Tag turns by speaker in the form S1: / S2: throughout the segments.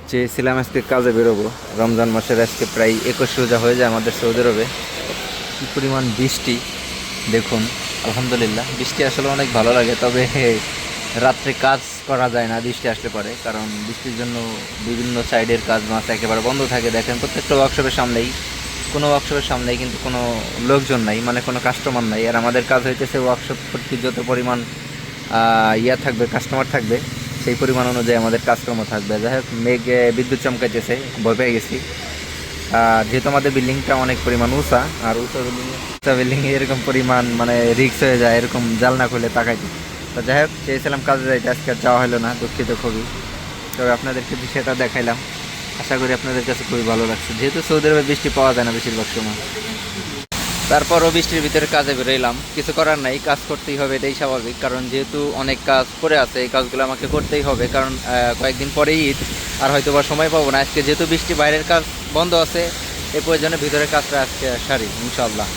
S1: চেয়েছিলাম আজকে কাজে বেরোবো। রমজান মাসের আজকে প্রায় 21 রোজা হয়ে যায় আমাদের সৌদি আরবে। কী পরিমাণ বৃষ্টি দেখুন। আলহামদুলিল্লাহ, বৃষ্টি আসলে অনেক ভালো লাগে, তবে রাত্রে কাজ করা যায় না বৃষ্টি আসলে পরে, কারণ বৃষ্টির জন্য বিভিন্ন সাইডের কাজ মাছ একেবারে বন্ধ থাকে। দেখেন প্রত্যেকটা ওয়ার্কশপের সামনেই, কোনো ওয়ার্কশপের সামনেই কিন্তু কোনো লোকজন নাই, মানে কোনো কাস্টমার নাই। আর আমাদের কাজ হইতেছে ওয়ার্কশপ প্রতি যত পরিমাণ থাকবে, কাস্টমার থাকবে, সেই পরিমাণ অনুযায়ী আমাদের কাজকর্ম থাকবে। যাই হোক, বিদ্যুৎ চমকাইতেছে, ভয় পেয়ে গেছি। যেহেতু আমাদের বিল্ডিংটা অনেক পরিমাণ উঁচা, আর উঁচা বিল্ডিংয়ে এরকম পরিমাণ মানে রিক্স হয়ে যায় এরকম জানলা খুলে তাকাইতে। তো যাই হোক, চেয়েছিলাম কাজে যাইতে, আজকে আর যাওয়া হলো না, দুঃখিত খুবই। তবে আপনাদেরকে বিষয়টা দেখাইলাম, আশা করি আপনাদের কাছে খুবই ভালো লাগছে। যেহেতু সৌদি আরবে বৃষ্টি পাওয়া যায় না বেশিরভাগ সময়, তারপরও বৃষ্টির ভিতরে কাজে বেরোইলাম। কিছু করার নাই, কাজ করতেই হবে, এটাই স্বাভাবিক। কারণ যেহেতু অনেক কাজ পড়ে আছে, এই কাজগুলো আমাকে করতেই হবে, কারণ কয়েকদিন পরেই ঈদ, আর হয়তো বা সময় পাবো না। আজকে যেহেতু বৃষ্টি, বাইরের কাজ বন্ধ আছে, এই প্রয়োজনে ভিতরের কাজটা আজকে সারি ইনশাল্লাহ।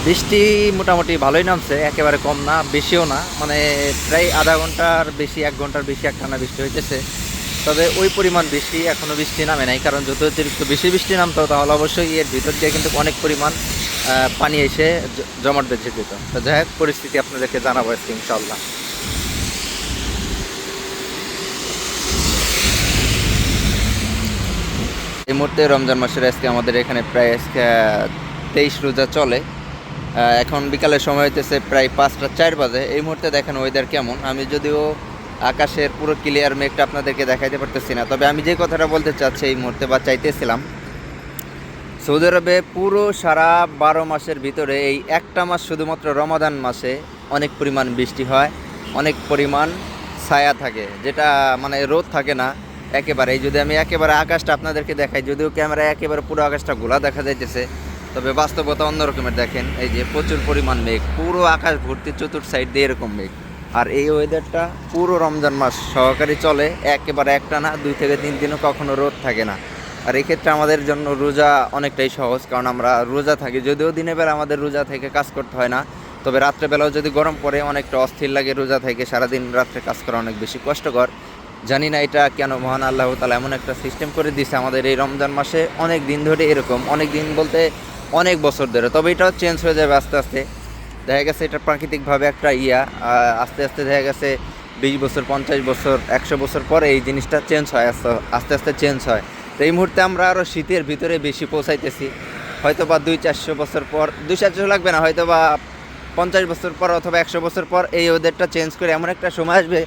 S1: বৃষ্টি মোটামুটি ভালোই নামছে, একেবারে কম না বেশিও না, মানে প্রায় আধা ঘন্টার বেশি, 1 ঘন্টার বেশি একটানা বৃষ্টি হইতেছে। তবে ওই পরিমাণ বৃষ্টি এখনও বৃষ্টি নামে নাই, কারণ যত অতিরিক্ত বেশি বৃষ্টি নামতো তাহলে অবশ্যই এর ভিতর দিয়ে কিন্তু অনেক পরিমাণ পানি এসে জমাট বেঁধে যেত। তো যাই হোক, পরিস্থিতি আপনাদেরকে জানাবো আজকে ইনশাল্লাহ। এই মুহূর্তে রমজান মাসের আজকে আমাদের এখানে প্রায় আজকে 23 রোজা চলে। এখন বিকালের সময় হইতেছে প্রায় 5টা 4 বাজে। এই মুহূর্তে দেখেন ওয়েদার কেমন। আমি যদিও আকাশের পুরো ক্লিয়ার মেঘটা আপনাদেরকে দেখাইতে পারতেছি না, তবে আমি যে কথাটা বলতে চাচ্ছি এই মুহূর্তে বা চাইতেছিলাম, সৌদি আরবে পুরো সারা 12 মাসের ভিতরে এই একটা মাস শুধুমাত্র রমাদান মাসে অনেক পরিমাণ বৃষ্টি হয়, অনেক পরিমাণ ছায়া থাকে, যেটা মানে রোদ থাকে না একেবারে। এই যদি আমি একেবারে আকাশটা আপনাদেরকে দেখাই, যদিও ক্যামেরায় একেবারে পুরো আকাশটা গোলা দেখা যাইতেছে, তবে বাস্তবতা অন্যরকমের। দেখেন এই যে প্রচুর পরিমাণ মেঘ, পুরো আকাশ ভর্তি, চতুর্থ সাইড দিয়ে এরকম মেঘ। আর এই ওয়েদারটা পুরো রমজান মাস সহকারী চলে, একেবারে একটা না 2 থেকে 3 দিনও কখনো রোদ থাকে না। আর এই ক্ষেত্রে আমাদের জন্য রোজা অনেকটাই সহজ, কারণ আমরা রোজা থাকি। যদিও দিনের বেলা আমাদের রোজা থেকে কাজ করতে হয় না, তবে রাত্রেবেলাও যদি গরম পড়ে অনেকটা অস্থির লাগে রোজা থেকে। সারাদিন রাত্রে কাজ করা অনেক বেশি কষ্টকর। জানি না এটা কেন মহান আল্লাহ তাআলা এমন একটা সিস্টেম করে দিয়েছে আমাদের এই রমজান মাসে। অনেক দিন ধরে এরকম, অনেক দিন বলতে অনেক বছর ধরে, তবে এটাও চেঞ্জ হয়ে যাবে আস্তে আস্তে। দেখা গেছে এটা প্রাকৃতিকভাবে একটা আস্তে আস্তে দেখা গেছে 20 বছর, 50 বছর, 100 বছর পরে এই জিনিসটা চেঞ্জ হয়, আস্তে আস্তে চেঞ্জ হয়। তো এই মুহূর্তে আমরা আরও শীতের ভিতরে বেশি পৌঁছাইতেছি। হয়তো বা 200-400 বছর পর, 200-400 লাগবে না, হয়তো বা 50 বছর পর অথবা 100 বছর পর এই ওয়েদারটা চেঞ্জ করে এমন একটা সময় আসবে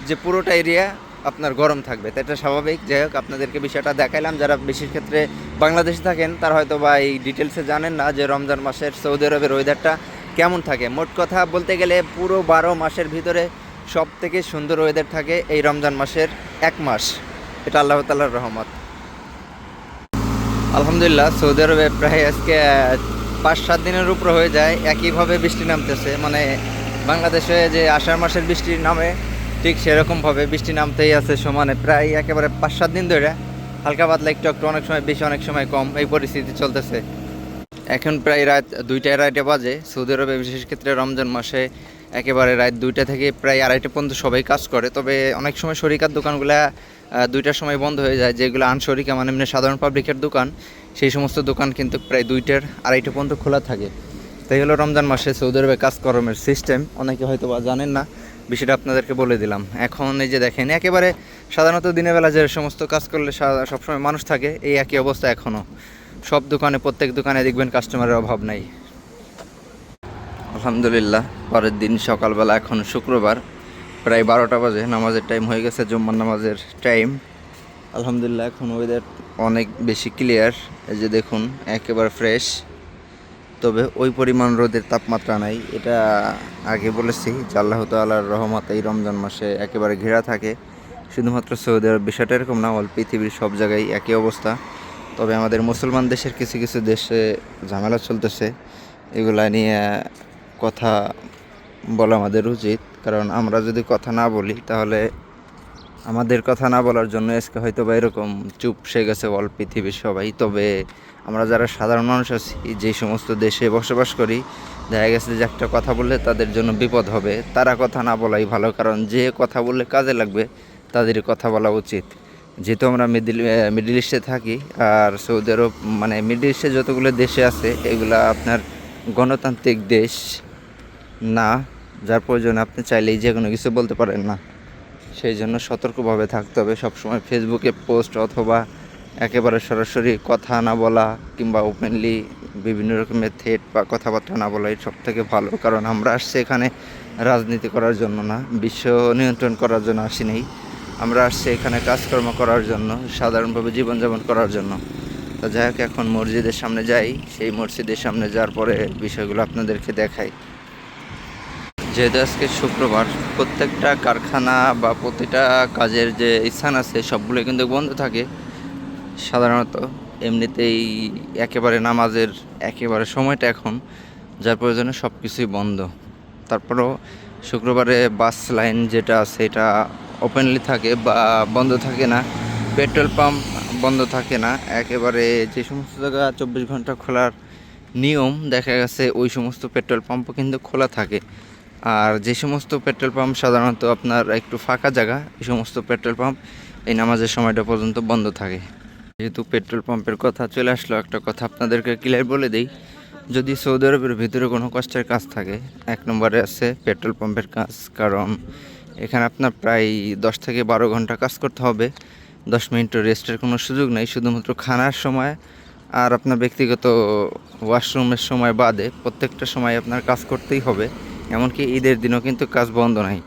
S1: যে পুরোটা এরিয়া আপনার গরম থাকবে। তো এটা স্বাভাবিক। যাই হোক, আপনাদেরকে বিষয়টা দেখাইলাম। যারা বেশির ক্ষেত্রে বাংলাদেশে থাকেন তারা হয়তো বা এই ডিটেলসে জানেন না যে রমজান মাসের সৌদি আরবের ওয়েদারটা কেমন থাকে। মোট কথা বলতে গেলে পুরো 12 মাসের ভিতরে সব থেকে সুন্দর ওয়েদার থাকে এই রমজান মাসের 1 মাস। এটা আল্লাহ তাআলার রহমত। আলহামদুলিল্লাহ, সৌদি আরবে প্রায় আজকে 5-7 দিনের উপর হয়ে যায় একইভাবে বৃষ্টি নামতেছে। মানে বাংলাদেশে যে আষাঢ় মাসের বৃষ্টি নামে ঠিক সেরকমভাবে বৃষ্টি নামতেই আছে সমানে, প্রায় একেবারে 5-7 দিন ধরে। হালকা পাতলা একটু একটু, অনেক সময় বেশি, অনেক সময় কম, এই পরিস্থিতি চলতেছে। এখন প্রায় রাত 2টা-2:30 বাজে। সৌদি আরবে বিশেষ ক্ষেত্রে রমজান মাসে একেবারে রাত 2টা থেকে প্রায় 2:30 পর্যন্ত সবাই কাজ করে। তবে অনেক সময় শরিকার দোকানগুলা 2টার সময় বন্ধ হয়ে যায়। যেগুলো আনশরিকা মানে এমনি সাধারণ পাবলিকের দোকান, সেই সমস্ত দোকান কিন্তু প্রায় 2টা-2:30 পর্যন্ত খোলা থাকে। তাই হলো রমজান মাসে সৌদি আরবে কাজকর্মের সিস্টেম। অনেকে হয়তো বা জানেন না, বিষয়টা আপনাদেরকে বলে দিলাম। এখন এই যে দেখেন, একেবারে সাধারণত দিনের বেলা যে সমস্ত কাজ করলে সবসময় মানুষ থাকে, এই একই অবস্থা এখনও। সব দোকানে, প্রত্যেক দোকানে দেখবেন কাস্টমারের অভাব নাই। আলহামদুলিল্লাহ, পরের দিন সকালবেলা, এখন শুক্রবার, প্রায় 12টা বাজে, নামাজের টাইম হয়ে গেছে, জুম্মার নামাজের টাইম। আলহামদুলিল্লাহ, এখন ওয়েদার অনেক বেশি ক্লিয়ার। এই যে দেখুন, একেবারে ফ্রেশ। তবে ওই পরিমাণ রোদের তাপমাত্রা নাই। এটা আগে বলেছি যে আল্লাহ তাআলার রহমত এই রমজান মাসে একেবারে ঘেরা থাকে। শুধুমাত্র সৌদি আরব বিষয়টা এরকম না, অল পৃথিবীর সব জায়গায় একই অবস্থা। তবে আমাদের মুসলমান দেশের কিছু কিছু দেশে ঝামেলা চলতেছে, এগুলা নিয়ে কথা বলা আমাদের উচিত। কারণ আমরা যদি কথা না বলি, তাহলে আমাদের কথা না বলার জন্য আজকে হয়তো বা এরকম চুপ সে গেছে অল পৃথিবীর সবাই। তবে আমরা যারা সাধারণ মানুষ আছি, যেই সমস্ত দেশে বসবাস করি, দেখা গেছে যে একটা কথা বললে তাদের জন্য বিপদ হবে, তারা কথা না বলাই ভালো। কারণ যে কথা বললে কাজে লাগবে তাদেরই কথা বলা উচিত। যেহেতু আমরা মিডল ইস্টে থাকি, আর সৌদি আরব মানে মিডল ইস্টে যতগুলো দেশে আছে এগুলা আপনার গণতান্ত্রিক দেশ না, যার প্রয়োজনে আপনি চাইলেই যে কোনো কিছু বলতে পারেন না। সেই জন্য সতর্কভাবে থাকতে হবে, সবসময় ফেসবুকে পোস্ট অথবা একেবারে সরাসরি কথা না বলা কিংবা ওপেনলি বিভিন্ন রকমের থ্রেট বা কথাবার্তা না বলা সব থেকে ভালো। কারণ আমরা আসছি এখানে রাজনীতি করার জন্য না, বিশ্ব নিয়ন্ত্রণ করার জন্য আসি নেই। আমরা আসছি এখানে কাজকর্ম করার জন্য, সাধারণভাবে জীবনযাপন করার জন্য। তো যাই হোক, এখন মসজিদের সামনে যাই, সেই মসজিদের সামনে যাওয়ার পরে বিষয়গুলো আপনাদেরকে দেখাই। যেহেতু আজকে শুক্রবার, প্রত্যেকটা কারখানা বা প্রতিটা কাজের যে স্থান আছে সবগুলো কিন্তু বন্ধ থাকে সাধারণত। এমনিতেই একেবারে নামাজের একেবারে সময়টা এখন, যার প্রয়োজনে সব কিছুই বন্ধ। তারপরেও শুক্রবারে বাস লাইন যেটা আছে এটা ওপেনলি থাকে বা বন্ধ থাকে না। পেট্রোল পাম্প বন্ধ থাকে না একেবারে। যে সমস্ত জায়গা 24 ঘন্টা খোলার নিয়ম দেখা গেছে ওই সমস্ত পেট্রোল পাম্পও কিন্তু খোলা থাকে। আর যে সমস্ত পেট্রোল পাম্প সাধারণত আপনার একটু ফাঁকা জায়গা, এই সমস্ত পেট্রোল পাম্প এই নামাজের সময়টা পর্যন্ত বন্ধ থাকে। যেহেতু পেট্রোল পাম্পের কথা চলে আসলো, একটা কথা আপনাদেরকে ক্লিয়ার বলে দিই। যদি সৌদি আরবের ভিতরে কোনো কষ্টের কাজ থাকে, এক নম্বরে আছে পেট্রোল পাম্পের কাজ। কারণ এখানে আপনার প্রায় 10 থেকে 12 ঘন্টা কাজ করতে হবে, 10 মিনিটও রেস্টের কোনো সুযোগ নেই। শুধুমাত্র খানার সময় আর আপনার ব্যক্তিগত ওয়াশরুমের সময় বাদে প্রত্যেকটা সময় আপনার কাজ করতেই হবে। এমনকি ঈদের দিনও কিন্তু কাজ বন্ধ নাই।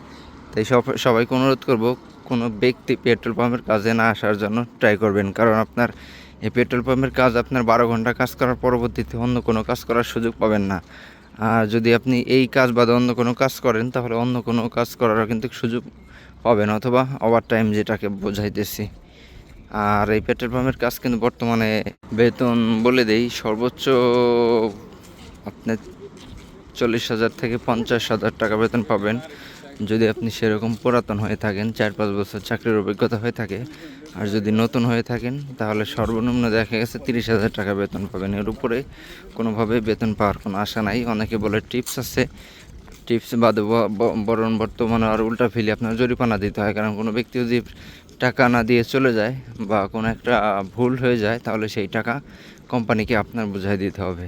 S1: তাই সবাইকে অনুরোধ করব, কোনো ব্যক্তি পেট্রোল পাম্পের কাজে না আসার জন্য ট্রাই করবেন। কারণ আপনার এই পেট্রোল পাম্পের কাজ আপনার 12 ঘন্টা কাজ করার পরবর্তীতে অন্য কোনো কাজ করার সুযোগ পাবেন না। আর যদি আপনি এই কাজ বাদে অন্য কোনো কাজ করেন তাহলে অন্য কোনো কাজ করারও কিন্তু সুযোগ পাবেন, অথবা ওভার টাইম যেটাকে বোঝাইতেছি। আর এই পেট্রোল পাম্পের কাজ কিন্তু বর্তমানে বেতন বলে দেই সর্বোচ্চ আপনি 40,000 থেকে 50,000 টাকা বেতন পাবেন যদি আপনি সেরকম পুরাতন হয়ে থাকেন, 4-5 বছর চাকরির অভিজ্ঞতা হয়ে থাকে। আর যদি নতুন হয়ে থাকেন তাহলে সর্বনিম্ন দেখা গেছে 30,000 টাকা বেতন পাবেন। এর উপরে কোনোভাবে বেতন পাওয়ার কোনো আশা নাই। অনেকে বলে টিপস আছে, টিপস বাদে বরং বর্তমানে আর উল্টা ফেলে আপনার জরিমানা দিতে হয়। কারণ কোনো ব্যক্তি যদি টাকা না দিয়ে চলে যায় বা কোনো একটা ভুল হয়ে যায় তাহলে সেই টাকা কোম্পানিকে আপনার বুঝাই দিতে হবে।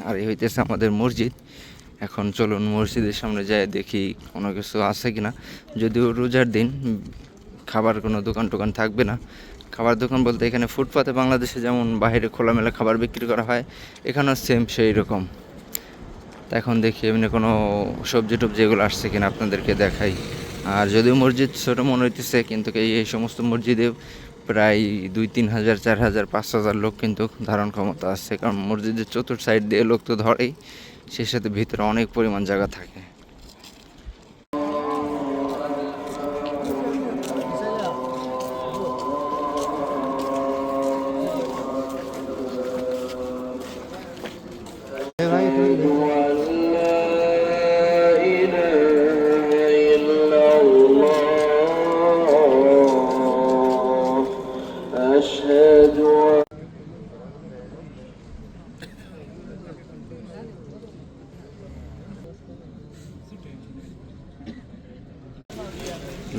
S1: আর এই হইতেছে আমাদের মসজিদ। এখন চলুন মসজিদের সামনে যাই, দেখি কোনো কিছু আছে কি না। যদিও রোজার দিন খাবার কোনো দোকান টোকান থাকবে না। খাবার দোকান বলতে এখানে ফুটপাতে বাংলাদেশে যেমন বাইরে খোলামেলা খাবার বিক্রি করা হয়, এখানেও সেম সেই রকম। তা এখন দেখি এমনি কোনো সবজি টবজি এগুলো আসছে কিনা আপনাদেরকে দেখাই। আর যদিও মসজিদ ছোটো মনে হইতেছে, কিন্তু এই সমস্ত মসজিদে প্রায় 2-3 হাজার 4 হাজার 5 হাজার লোক কিন্তু ধারণ ক্ষমতা আছে। কারণ মসজিদের চতুর্থ সাইড দিয়ে লোক তো ধরেই, সেই সাথে ভিতরে অনেক পরিমাণ জায়গা থাকে।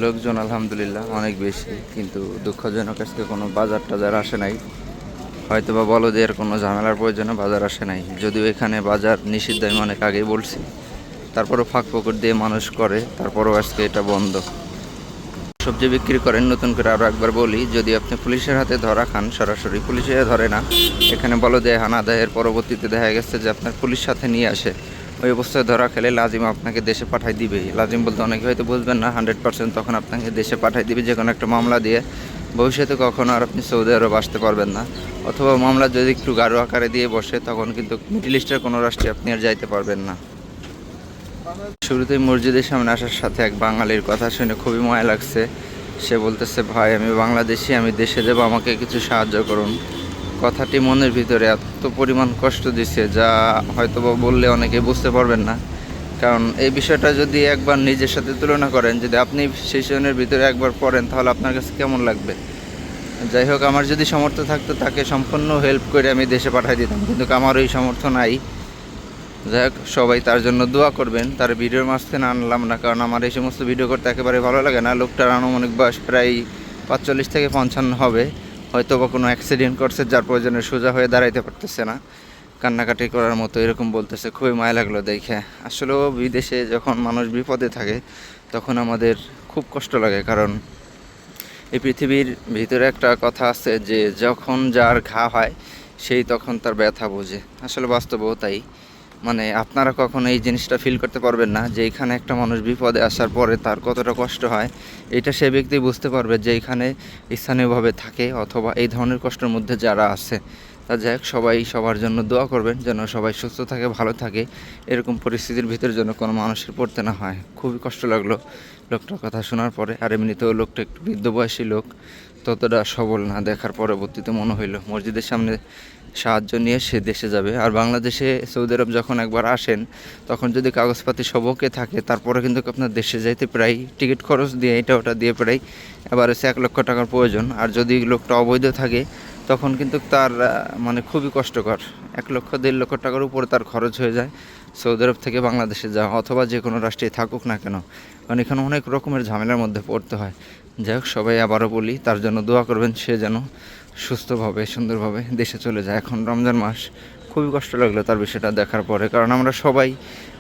S1: লোকজন আলহামদুলিল্লাহ অনেক বেশি, কিন্তু দুঃখজনক আজকে কোনো বাজার টাজার আসে নাই। হয়তো বা বলো যে এর কোনো ঝামেলার প্রয়োজনে বাজার আসে নাই। যদিও এখানে বাজার নিষিদ্ধ আমি অনেক আগেই বলছি, তারপরও ফাঁক ফোকর দিয়ে মানুষ করে, তারপরও আজকে এটা বন্ধ। সবজি বিক্রি করেন, নতুন করে আরও একবার বলি, যদি আপনি পুলিশের হাতে ধরা খান, সরাসরি পুলিশে ধরে না, এখানে বলো দেয় হানা দেয়ের পরবর্তীতে দেখা গেছে যে আপনার পুলিশ সাথে নিয়ে আসে, ওই অবস্থায় ধরা খেলে লাজিম আপনাকে দেশে পাঠাই দিবেই। লাজিম বলতে অনেকে হয়তো বুঝবেন না, 100% তখন আপনাকে দেশে পাঠাই দিবে যে কোনো একটা মামলা দিয়ে। ভবিষ্যতে কখনো আর আপনি সৌদি আরব আসতে পারবেন না। অথবা মামলা যদি একটু গাঢ় আকারে দিয়ে বসে, তখন কিন্তু মিডল ইস্টের কোনো রাষ্ট্রে আপনি আর যাইতে পারবেন না। শুরুতেই মসজিদের সামনে আসার সাথে এক বাঙালির কথা শুনে খুবই মায়া লাগছে। সে বলতেছে, ভাই আমি বাংলাদেশি, আমি দেশে যাবো, আমাকে কিছু সাহায্য করুন। কথাটি মনের ভিতরে এত পরিমাণ কষ্ট দিছে যা হয়তো বললে অনেকে বুঝতে পারবেন না। কারণ এই বিষয়টা যদি একবার নিজের সাথে তুলনা করেন, যদি আপনি সেশনের ভিতরে একবার পড়েন তাহলে আপনার কাছে কেমন লাগবে। যাই হোক, আমার যদি সামর্থ্য থাকতো তাকে সম্পূর্ণ হেল্প করে আমি দেশে পাঠিয়ে দিতাম, কিন্তু আমার ওই সামর্থ্য নাই। যাই হোক, সবাই তার জন্য দোয়া করবেন। তার ভিডিওর মাঝখানে আনলাম না, কারণ আমার এই সমস্ত ভিডিও করতে একেবারে ভালো লাগে না। লোকটার আনুমানিক বয়স প্রায় 45 থেকে 55 হবে, হয়তো বা কোনো অ্যাক্সিডেন্ট করছে যার প্রয়োজনে সোজা হয়ে দাঁড়াইতে পারতেছে না, কান্নাকাটি করার মতো এরকম বলতেছে। খুবই মায়া লাগলো দেখে। আসলেও বিদেশে যখন মানুষ বিপদে থাকে তখন আমাদের খুব কষ্ট লাগে, কারণ এই পৃথিবীর ভিতরে একটা কথা আছে যে যখন যার ঘা হয় সেই তখন তার ব্যথা বোঝে। আসলে বাস্তবেও তাই। মানে আপনারা কখনো এই জিনিসটা ফিল করতে পারবেন না যে এখানে একটা মানুষ বিপদে আসার পরে তার কতটা কষ্ট হয়। এটা সে ব্যক্তি বুঝতে পারবে যে এখানে স্থানীয়ভাবে থাকে অথবা এই ধরনের কষ্টের মধ্যে যারা আছে। তা যাই হোক, সবাই সবার জন্য দোয়া করবেন যেন সবাই সুস্থ থাকে, ভালো থাকে, এরকম পরিস্থিতির ভিতরে যেন কোনো মানুষের পড়তে না হয়। খুবই কষ্ট লাগলো লোকটার কথা শোনার পরে। আর এমনিতেও লোকটা একটু বৃদ্ধ বয়সী লোক, ততটা সবল না। দেখার পরবর্তীতে মনে হইলো মসজিদের সামনে সাহায্য নিয়ে সে দেশে যাবে। আর বাংলাদেশে সৌদি আরব যখন একবার আসেন তখন যদি কাগজপাতি সব ওকে থাকে তারপরে কিন্তু আপনার দেশে যাইতে প্রায় টিকিট খরচ দিয়ে এটা ওটা দিয়ে প্রায় এবার হচ্ছে 1 লক্ষ টাকার প্রয়োজন। আর যদি লোকটা অবৈধ থাকে তখন কিন্তু তার মানে খুবই কষ্টকর, 1 লক্ষ 1.5 লক্ষ টাকার উপরে তার খরচ হয়ে যায় সৌদি আরব থেকে বাংলাদেশে যাওয়া অথবা যে কোনো রাষ্ট্রে থাকুক না কেন, কারণ এখানে অনেক রকমের ঝামেলার মধ্যে পড়তে হয়। যাই হোক, সবাই আবারও বলি তার জন্য দোয়া করবেন, সে যেন সুস্থভাবে সুন্দরভাবে দেশে চলে যায়। এখন রমজান মাস, খুবই কষ্ট লাগলো তার বিষয়টা দেখার পরে, কারণ আমরা সবাই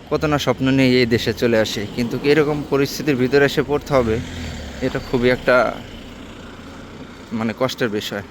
S1: কত না স্বপ্ন নিয়ে এই দেশে চলে আসি, কিন্তু এরকম পরিস্থিতির ভিতরে এসে পড়তে হবে, এটা খুবই একটা মানে কষ্টের বিষয়।